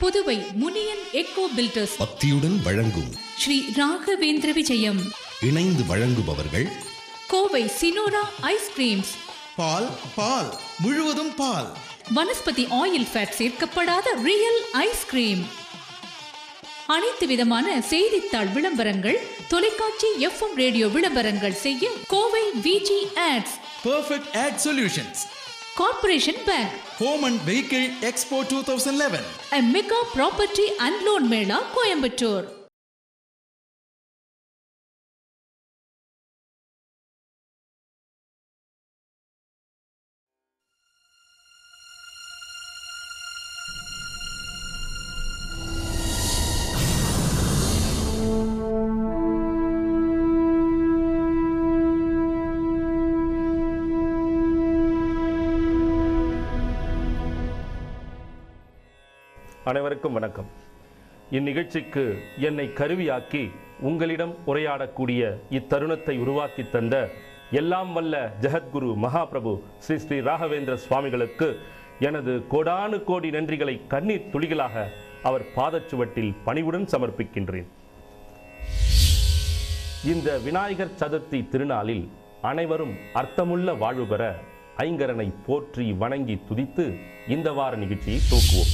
Puduvai Muniyan echo filters பக்தியுடன் வழங்கும் ஸ்ரீ ராகவேந்திர விஜயம். இணைந்து வழங்குபவர்கள் கோவை சினோரா ஐஸ்கிரீம்ஸ். பால் பால் முழுவதும் பால். வனஸ்பதி ஆயில் ஃபேட் சேர்க்கப்படாத ரியல் ஐஸ்கிரீம். அனைத்து விதமான செய்தித்தாள் விளம்பரங்கள், தொலைக்காட்சி FM ரேடியோ விளம்பரங்கள் செய்ய Kovai Viji ads. Perfect Ad Solutions. Corporation bank. Home and Vehicle Expo 2011. Mega property and loan mela Coimbatore. அனைவருக்கும் வணக்கம். இந்நிகழ்ச்சிக்கு என்னை கருவியாக்கி உங்களிடம் உரையாடக்கூடிய இத்தருணத்தை உருவாக்கி தந்த எல்லாம் வல்ல ஜெகத்குரு மகாபிரபு ஸ்ரீ ஸ்ரீ ராகவேந்திர சுவாமிகளுக்கு எனது கோடானு கோடி நன்றிகளை கண்ணீர் துளிகளாக அவர் பாதச்சுவட்டில் பணிவுடன் சமர்ப்பிக்கின்றேன். இந்த விநாயகர் சதுர்த்தி திருநாளில் அனைவரும் அர்த்தமுள்ள வாழ்வு பெற ஐங்கரனை போற்றி வணங்கி துதித்து இந்த வார நிகழ்ச்சியை தூக்குவோம்.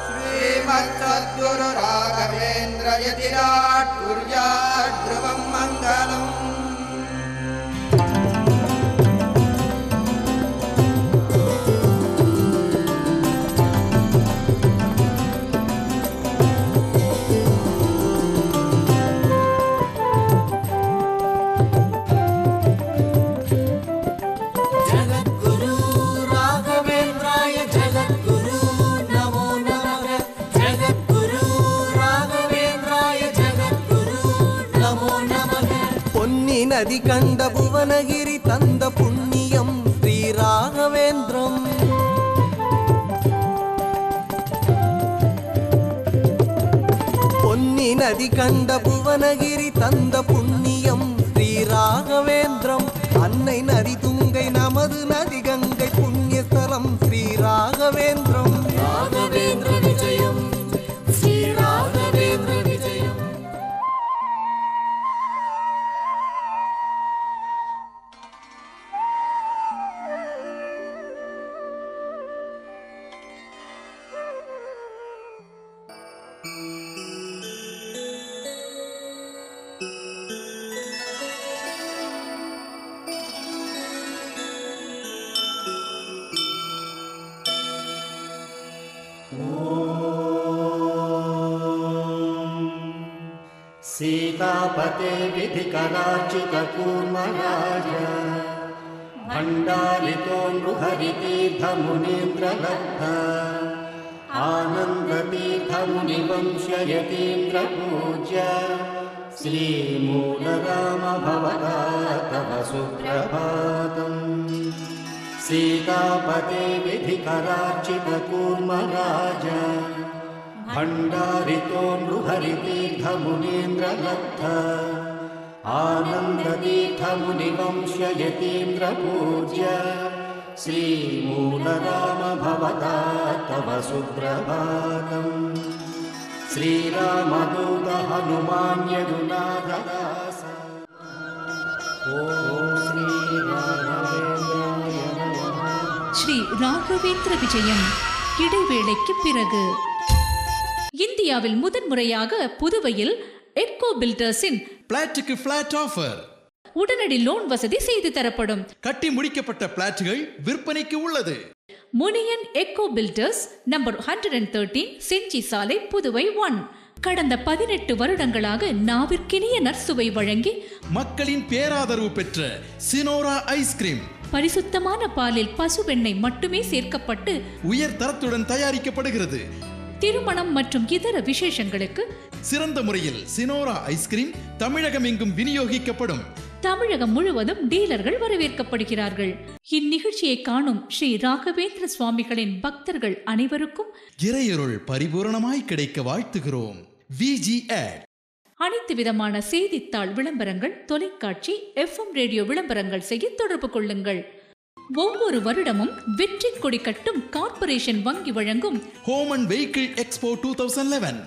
श्रीमत्सद्गुरु राघवेन्द्र यतिराट् कुर्यात् ध्रुवं मङ्गलम्. நதி கண்ட புவனகிரி தந்த புண்ணியம் ஸ்ரீ ராகவேந்திரம். பொன்னி நதி கண்ட புவனகிரி தந்த புண்ணியம் ஸ்ரீ ராகவேந்திரம். அன்னை நதி துங்கை நமது நதி கங்கை புண்ணியஸ்தலம் ஸ்ரீ ராகவேந்திரம். ராகவேந்திர விஜயம், ஸ்ரீ ராகவேந்திர விஜயம். सीतापते विधिकराचित कूर्मराज भण्डारितो नृहरितीर्थ मुनीन्द्रलब्ध आनन्दतीर्थमुनिवंशयतीन्द्रपूज्य श्रीमूलराम भवता तव सुप्रभातम् सीतापते विधिकरार्चितकूर्मराज भण्डारितो नृहरितीर्थमुनीन्द्रलब्ध आनन्दतीर्थमुनिवंशयतीन्द्रपूज्य श्रीमूलराम भवता तव सुप्रभातम् श्रीरामदूत हनुमान् यदुनाथदास ॐ श्रीराघवेन्द्राय नमः। ஸ்ரீ ராகவேந்திர விஜயம் இடைவேளைக்கு பிறகு இந்தியாவில் முதன்முறையாக புதுவையில் எக்கோ பில்டர்ஸின் பிளாட்டுக்கு பிளாட் ஆஃபர். உடனடி லோன் வசதி செய்து தரப்படும். கட்டி முடிக்கப்பட்ட பிளாட்டுகள் விற்பனைக்கு உள்ளது. முனியன் எக்கோ பில்டர்ஸ் நம்பர் 113 செஞ்சி சாலை புதுவை 1. கடந்த 18 வருடங்களாக நாவிற்கினிய நற்சுவை வழங்கி மக்களின் பேராதரவு பெற்ற சினோரா ஐஸ்கிரீம் பரிசுத்தமான பாலில் பசுவெண்ணெய் மட்டுமே சேர்க்கப்பட்டு உயர் தரத்துடன் தயாரிக்கப்படுகிறது. திருமணம் மற்றும் இதர விசேஷங்களுக்கு சிறந்த முறையில் சினோரா ஐஸ்கிரீம் தமிழகம் எங்கும் விநியோகிக்கப்படும். தமிழகம் முழுவதும் டீலர்கள் வரவேற்கப்படுகிறார்கள். இந்நிகழ்ச்சியை காணும் ஸ்ரீ ராகவேந்திர சுவாமிகளின் பக்தர்கள் அனைவருக்கும் இறையருள் பரிபூரணமாய் கிடைக்க வாழ்த்துகிறோம். விஜி ஆட். அனைத்து விதமான செய்தித்தாள் விளம்பரங்கள், தொலைக்காட்சி, FM ரேடியோ விளம்பரங்கள் செய்ய தொடர்பு கொள்ளுங்கள். ஒவ்வொரு வருடமும் வெற்றி கொடி கட்டும் கார்ப்பரேஷன் வங்கி வழங்கும் home and vehicle expo 2011,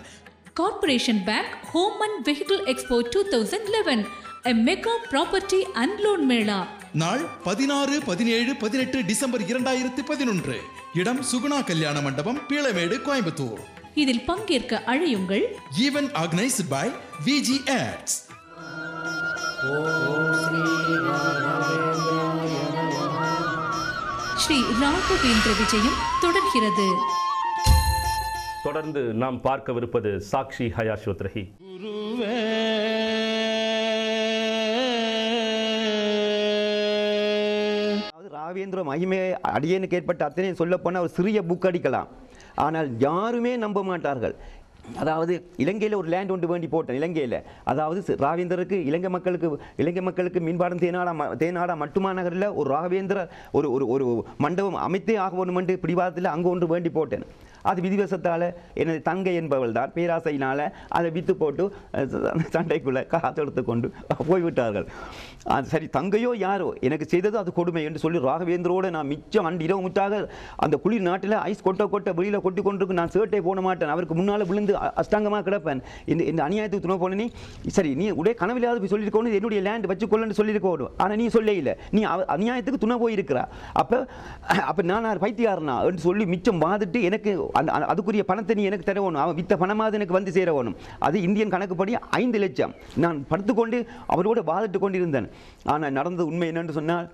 corporation bank home and vehicle expo 2011, a mega property and loan Mela. நாள் 16, 17, 18 டிசம்பர் 2011. இடம் சுகுணா கல்யாண மண்டபம், பீளமேடு, கோயம்புத்தூர். இதில் பங்கேற்க அழையுங்கள். Event organised by VG ads. Sri Raghavendra விஜயம் தொடர்கிறது. தொடர்ந்து நாம் பார்க்கவிருப்பது சாக்ஷி ஹயாஸ்வத்ரஹி. ராகவேந்திர மகிமை அடியேனுக்கு ஏற்பட்ட அத்தனையும் சொல்ல போனால் ஒரு சிறிய புக் அடிக்கலாம், ஆனால் யாருமே நம்ப மாட்டார்கள். அதாவது இலங்கையில் ஒரு லேண்ட் ஒன்று வேண்டி போட்டேன். இலங்கையில் அதாவது ராகவேந்தருக்கு இலங்கை மக்களுக்கு மீன்பாடம் தேனாடா மட்டுமா நகரில் ஒரு ராகவேந்திர ஒரு ஒரு மண்டபம் அமைத்தே ஆக வேணும் என்று பிடிவாதத்தில் அங்கே ஒன்று வேண்டி போட்டேன். அது விதிவசத்தால் எனது தங்கை என்பவள் தான் பேராசையினால் அதை விற்று போட்டு சண்டைக்குள்ளே காசு எடுத்து கொண்டு போய்விட்டார்கள். அது சரி, தங்கையோ யாரோ எனக்கு செய்ததோ அது கொடுமை என்று சொல்லி ராகவேந்திரோடு நான் மிச்சம் இரவு முற்றாக அந்த குளிர் நாட்டில் ஐஸ் கொட்ட வெளியில் கொட்டி கொண்டிருக்கு. நான் சேட்டை போட மாட்டேன், அவருக்கு முன்னால் விழுந்து அஷ்டாங்கமாக கிடப்பேன். இந்த அநியாயத்துக்கு துணை போன நீ சரி, நீ உடைய கனவிலாவது போய் சொல்லியிருக்கணும், என்னுடைய லேண்ட் வச்சுக்கொள்ளு சொல்லியிருக்கணும். ஆனால் நீ சொல்ல இல்லை, நீ அநியாயத்துக்கு துணை போயிருக்கிறா. அப்போ நான் பைத்தியாரனா என்று சொல்லி மிச்சம் வாதிட்டு எனக்கு அதுக்குரிய பணத்தை நீ எனக்கு தரணும், அவன் வித்த பணமாவது எனக்கு வந்து சேரணும். அது இந்தியன் கணக்குப்படி 5 லட்சம். நான் படுத்துக்கொண்டு அவரோடு வாதிட்டு கொண்டிருந்தேன். ஆனால் நடந்தது உண்மை என்னென்று சொன்னால்,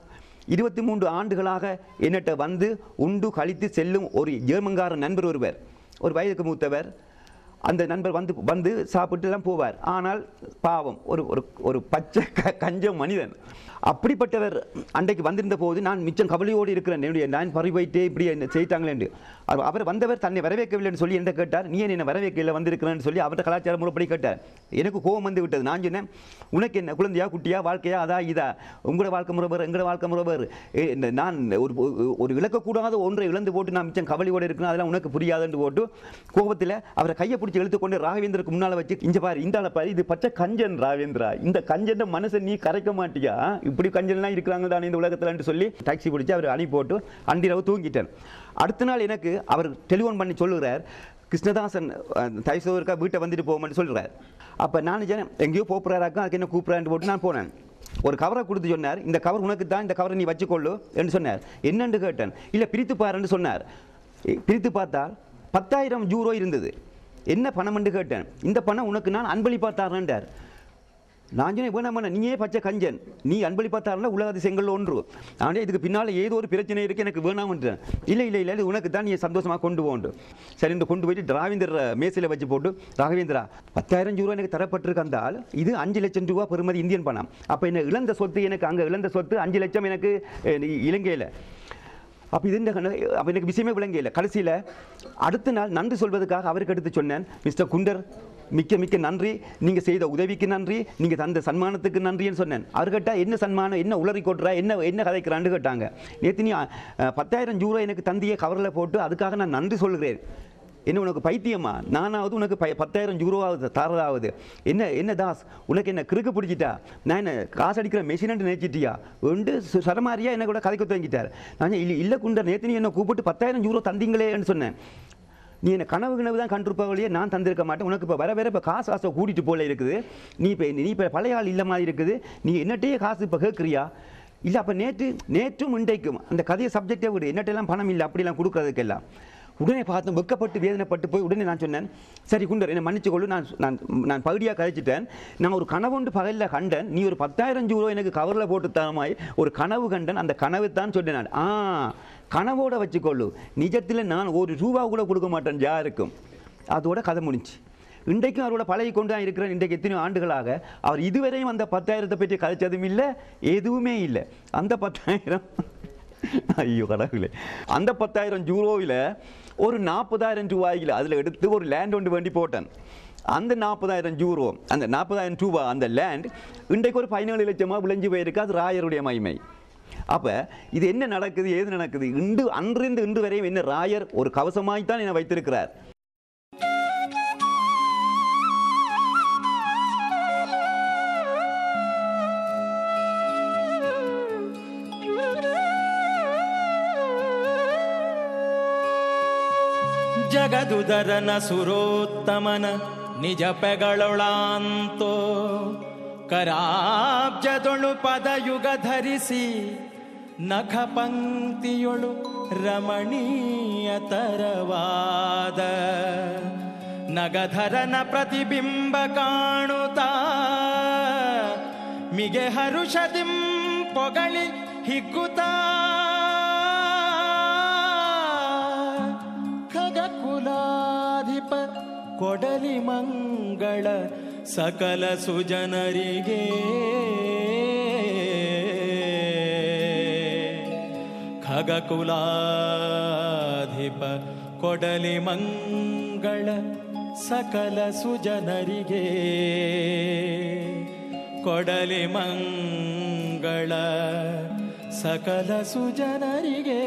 23 ஆண்டுகளாக என்னட்ட வந்து உண்டு கழித்து செல்லும் ஒரு ஜெர்மன்கார நண்பர் ஒருவர், ஒரு வயதுக்கு மூத்தவர். அந்த நண்பர் வந்து சாப்பிட்டு தான் போவார். ஆனால் பாவம் ஒரு பச்சை கஞ்ச மனிதன். அப்படிப்பட்டவர் அன்றைக்கு வந்திருந்த போது நான் மிச்சம் கவலையோடு இருக்கிறேன். என்னுடைய நான் பறி போயிட்டே இப்படி என்ன செய்தாங்களேன். அவர் வந்தவர் தன்னை வரவேற்கவில்லைன்னு சொல்லி என்ன கேட்டார். நீ என்ன வரவேற்கவில்லை வந்திருக்கிறேன்னு சொல்லி அவர்கிட்ட கலாச்சார முறைப்படி கேட்டார். எனக்கு கோபம் வந்து விட்டது. நான் சொன்னேன், உனக்கு என்ன குழந்தையா குட்டியா வாழ்க்கையா அதா இதா, உங்களோட வாழ்க்கை முறை வேறு எங்களோட வாழ்க்கை முறை வேறு. நான் ஒரு இழக்கக்கூடாத ஒன்றை இழந்து போட்டு நான் மிச்சம் கவலையோடு இருக்கிறேன், அதெல்லாம் உனக்கு புரியாதுன்னு போட்டு கோபத்தில் அவரை கையை பிடிச்சி இழுத்துக்கொண்டு ராகவேந்திரக்கு முன்னால் வச்சு, இஞ்ச பாரு இந்தால பாரு, இது பச்சை கஞ்சன் ராகவேந்திரா, இந்த கஞ்சன் மனசை நீ கரைக்க மாட்டியா, இப்படி கஞ்சன்லாம் இருக்கிறாங்க தானே இந்த உலகத்தில் சொல்லி டாக்ஸி பிடிச்சி அவர் அனுப்பி போட்டு அன்றிரவு தூங்கிட்டேன். அடுத்த நாள் எனக்கு அவர் டெலிஃபோன் பண்ணி சொல்லுகிறார், கிருஷ்ணதாசன் தைசோருக்கா வீட்டை வந்துட்டு போகும்னு சொல்கிறார். அப்போ நான் எங்கேயோ போகிறாராக்கும், அதுக்கு என்ன கூப்பிட்றான்னு போட்டு நான் போனேன். ஒரு கவரை கொடுத்து சொன்னார், இந்த கவர் உனக்கு தான், இந்த கவரை நீ வச்சுக்கொள்ளு என்று சொன்னார். என்னென்று கேட்டேன். இல்லை பிரித்து பாருன்னு சொன்னார். பிரித்து பார்த்தால் 10,000 யூரோ இருந்தது. என்ன பணம் என்று கேட்டேன். இந்த பணம் உனக்கு நான் அன்பளிப்பா தரேன்டார். நான் சொன்னேன், வேணாம் நீயே பச்சை கஞ்சன், நீ அன்பளிப்பா தரல உலகத்து செங்கல் ஒன்று, ஆனால் இதுக்கு பின்னால் ஏதோ ஒரு பிரச்சனை இருக்குது, எனக்கு வேணாம்ன்றேன். இல்லை இது உனக்கு தான், நீ சந்தோஷமாக கொண்டு போண்டு. சரி, இந்த கொண்டு போயிட்டு ராகவேந்திர மேசையில் வச்சு போட்டு, ராகவேந்திரா 10,000 யூரோ எனக்கு தரப்பட்டிருக்கந்தால் இது 5 லட்சம் ரூபா பெறுமதி இந்தியன் பணம். அப்போ என்ன இழந்த சொத்து, எனக்கு அங்கே இழந்த சொத்து 5 லட்சம் எனக்கு இலங்கையில். அப்போ அப்போ எனக்கு விஷயமே விளங்கல. கடைசியில் அடுத்த நாள் நன்றி சொல்வதற்காக அவருக்கு எடுத்து சொன்னேன், மிஸ்டர் குண்டர் மிக்க மிக்க நன்றி, நீங்கள் செய்த உதவிக்கு நன்றி, நீங்கள் தந்த சன்மானத்துக்கு நன்றின்னு சொன்னேன். அவர் கேட்டால் என்ன சன்மானம், என்ன உளறி கொட்டுறா, என்ன கதைக்கிறான்னு கேட்டாங்க. நேற்று நீ 10,000 யூரோ எனக்கு தந்தியை கவரில் போட்டு அதுக்காக நான் நன்றி சொல்கிறேன். என்ன உனக்கு பைத்தியமா? நானாவது உனக்கு 10,000 யூரோவாவது தரதாவது என்ன தாஸ், உனக்கு என்ன கிறுக்கு பிடிச்சிட்டா, நான் என்ன காசு அடிக்கிற மெஷினு நினைச்சிட்டியா என்று சரமாரியா என்ன கூட கதைக்க துவங்கிட்டார். நான் இல்லை குண்டர், நேற்று நீ என்ன கூப்பிட்டு 10,000 யூரோ தந்தீங்களேன்னு சொன்னேன். நீ என்ன கனவு தான் கண்டிருப்பவளையே நான் தந்திருக்க மாட்டேன். உனக்கு இப்போ வர இப்போ காசை கூட்டிகிட்டு போல இருக்குது. நீ இப்போ பழைய ஆள் இல்லை மாதிரி இருக்குது. நீ என்னட்டையே காசு இப்போ கேட்குறியா? இல்லை அப்போ நேற்றும் இன்றைக்கும் அந்த கதையை சப்ஜெக்டே விடு, என்னட்டெல்லாம் பணம் இல்லை அப்படிலாம் கொடுக்குறதுக்கெல்லாம். உடனே பார்த்தோம், வெக்கப்பட்டு வேதனைப்பட்டு போய் உடனே நான் சொன்னேன், சரி குண்டர் என்னை மன்னிச்சுக்கொள்ளு, நான் பகுதியாக கழிச்சிட்டேன். நான் ஒரு கனவுண்டு பகலில் கண்டன், நீ ஒரு 10,000 யூரோ எனக்கு கவரில் போட்டு தரமாய் ஒரு கனவு கண்டன், அந்த கனவு தான் சொன்னேன் நான். கனவோட வச்சுக்கொள்ளு, நிஜத்தில் நான் ஒரு ரூபா கூட கொடுக்க மாட்டேன் யாருக்கும். அதோட கதை முடிஞ்சு. இன்றைக்கும் அவரோட பழகி கொண்டு தான் இருக்கிறேன். இன்றைக்கு எத்தனையோ ஆண்டுகளாக அவர் இதுவரையும் அந்த 10,000 பற்றி கதைச்சதும் இல்லை, எதுவுமே இல்லை. அந்த 10,000 ஐயோ கடவுளே, அந்த 10,000 யூரோவில் ஒரு 40,000 ரூபாய்கள் அதில் எடுத்து ஒரு லேண்ட் ஒன்று வேண்டி போட்டேன். அந்த 40,000 யூரோ, அந்த 40,000 ரூபா அந்த லேண்ட் இன்றைக்கு ஒரு 17 லட்சமாக விளைஞ்சு போயிருக்கு. அது ராயருடைய மகிமை. அப்போ இது என்ன நடக்குது, ஏது நடக்குது? அன்றிருந்து இன்று வரையும் என்ன ராயர் ஒரு கவசமாய்த்தான் என்னை வைத்திருக்கிறார். ಜಗದುದರನ ಸುರೋತ್ತಮನ ನಿಜ ಪೆಗಳೊಳಾಂತೋ ಕರಾಬ್ಜದೊಳು ಪದಯುಗ ಧರಿಸಿ ನಖ ಪಂಕ್ತಿಯೊಳು ರಮಣೀಯ ತರವಾದ ನಗಧರನ ಪ್ರತಿಬಿಂಬ ಕಾಣುತ್ತಾ ಮಿಗೆ ಹರುಷದಿಂ ಪೊಗಳಿ ಹಿಗ್ಗುತ್ತಾ ಖಗಕುಲಾಧಿಪ ಕೊಡಲಿ ಮಂಗಳ ಸಕಲ ಸುಜನರಿಗೆ ಖಗಕುಲಾಧಿಪ ಕೊಡಲಿ ಮಂಗಳ ಸಕಲ ಸುಜನರಿಗೆ ಕೊಡಲಿ ಮಂಗಳ ಸಕಲ ಸುಜನರಿಗೆ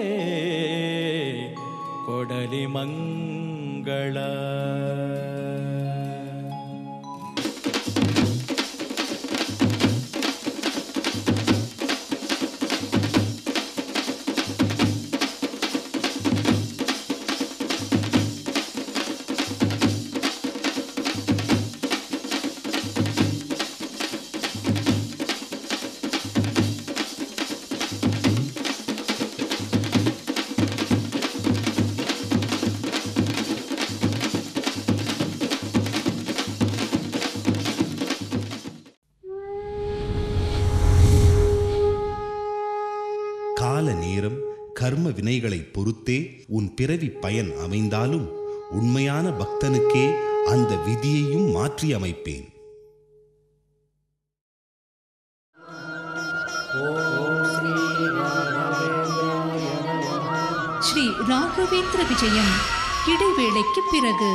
ಕೊಡಲಿ ಮಂಗಳ. கால நேரம் கர்ம வினைகளை பொறுத்தே உன் பிறவி பயன் அமைந்தாலும் உண்மையான பக்தனுக்கே அந்த விதியையும் மாற்றி அமைப்பேன். ஸ்ரீ ராகவேந்திர விஜயம் இடைவேளைக்கு பிறகு.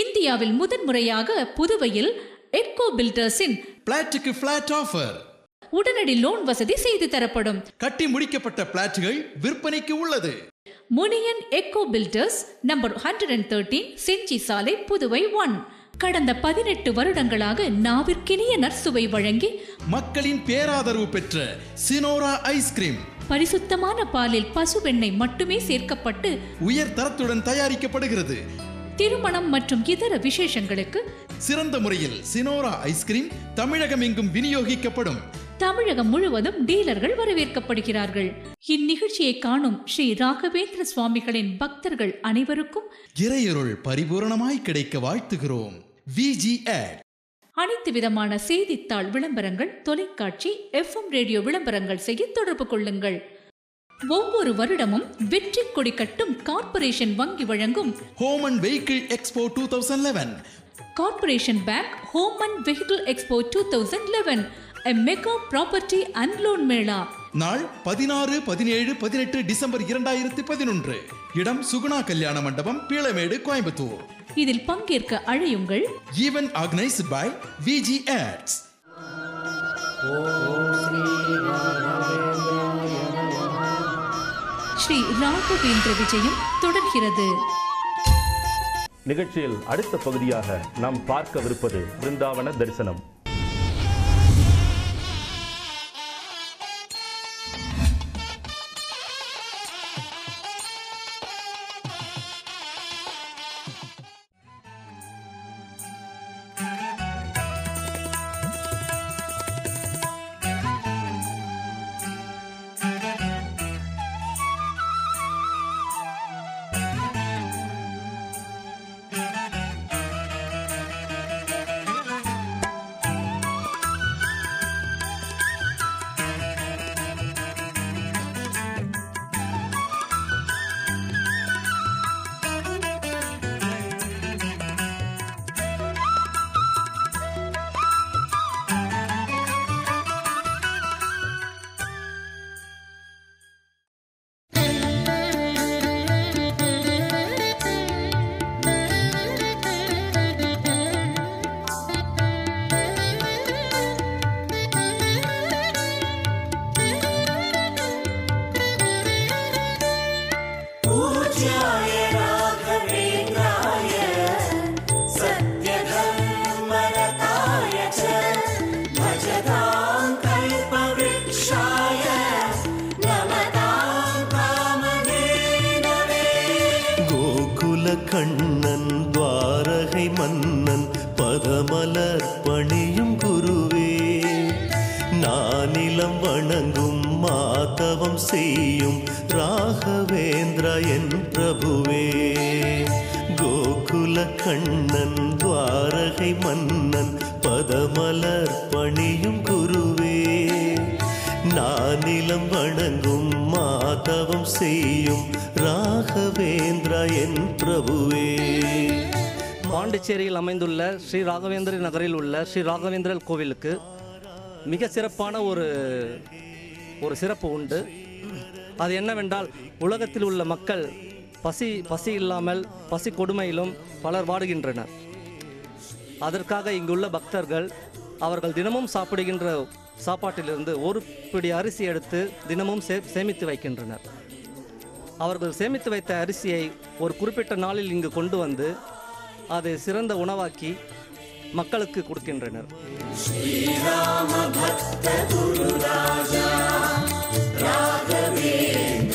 இந்தியாவில் முதன்முறையாக புதுவையில் எக்கோ பில்டர்ஸின் பிளாட்டுக்கு பிளாட் ஆஃபர். உடனடி லோன் வசதி செய்து தரப்படும். கட்டி முடிக்கப்பட்ட பிளாட்டுகள் விற்பனைக்கு உள்ளது. முனியன் எக்கோ பில்டர்ஸ், நம்பர் 113, செஞ்சி சாலை, புதுவை 1. கடந்த 18 வருடங்களாக நாவிற்கினிய நற்சுவை வழங்கி மக்களின் பேராதரவு பெற்ற சினோரா ஐஸ்கிரீம். பரிசுத்தமான பாலில் பசுவெண்ணெய் மட்டுமே சேர்க்கப்பட்டு உயர் தரத்துடன் தயாரிக்கப்படுகிறது. திருமணம் மற்றும் இதர விசேஷங்களுக்கு சிறந்த முறையில் சினோரா ஐஸ்கிரீம் தமிழகம் எங்கும் விநியோகிக்கப்படும். தமிழகம் முழுவதும் டீலர்கள் வரவேற்கப்படுகிறார்கள். இந்நிகழ்ச்சியை காணும் ஸ்ரீ ராகவேந்திர சுவாமிகளின் பக்தர்கள் அனைவருக்கும் இறையருள் பரிபூரணமாய் கிடைக்க வாழ்த்துகிறோம். விஜி ஆட். அனைத்து விதமான செய்தித்தாள் விளம்பரங்கள், தொலைக்காட்சி, FM ரேடியோ விளம்பரங்கள் செய்ய தொடர்பு கொள்ளுங்கள். ஒவ்வொரு வருடமும் வெற்றி கொடி கட்டும் கார்ப்பரேஷன் வங்கி வழங்கும் home and vehicle expo 2011, corporation bank home and vehicle expo 2011, a mega property and loan mela. நாள் 16, 17, 18 டிசம்பர் 2011. இடம் சுகுணா கல்யாண மண்டபம், பீளமேடு, கோயம்புத்தூர். இதில் பங்கேற்க அழையுங்கள். Event organised by VG Ads. Sri Raghavendra விஜயம் தொடர்கிறது. நிகழ்ச்சியில் அடுத்த பகுதியாக நாம் பார்க்கவிருப்பது பிருந்தாவன தரிசனம். கண்ணன் துவாரகை மன்னன் பதமலர் பணியும் குருவே, நானிலம் வணங்கும் மாதவம் செய்யும் ராகவேந்திரா என் பிரபுவே. கோகுல கண்ணன் துவாரகை மன்னன் பதமலர் பணியும் குருவே, நானிலம் வணங்கும் மாதவம் செய்யும் ராகவேந்திரா என் பிரபுவே. பாண்டிச்சேரியில் அமைந்துள்ள ஸ்ரீ ராகவேந்திர நகரில் உள்ள ஸ்ரீ ராகவேந்திரர் கோவிலுக்கு மிக சிறப்பான ஒரு சிறப்பு உண்டு. அது என்னவென்றால், உலகத்தில் உள்ள மக்கள் பசி இல்லாமல் பசி கொடுமையிலும் பலர் வாடுகின்றனர். அதற்காக இங்குள்ள பக்தர்கள் அவர்கள் தினமும் சாப்பிடுகின்ற சாப்பாட்டிலிருந்து ஒரு பிடி அரிசி எடுத்து தினமும் சேமித்து வைக்கின்றனர். அவர்கள் சேமித்து வைத்த அரிசியை ஒரு குறிப்பிட்ட நாளில் இங்கு கொண்டு வந்து அதை சிறந்த உணவாக்கி மக்களுக்கு கொடுக்கின்றனர். ஸ்ரீராம பக்த குரு ராஜா ராகவேந்திர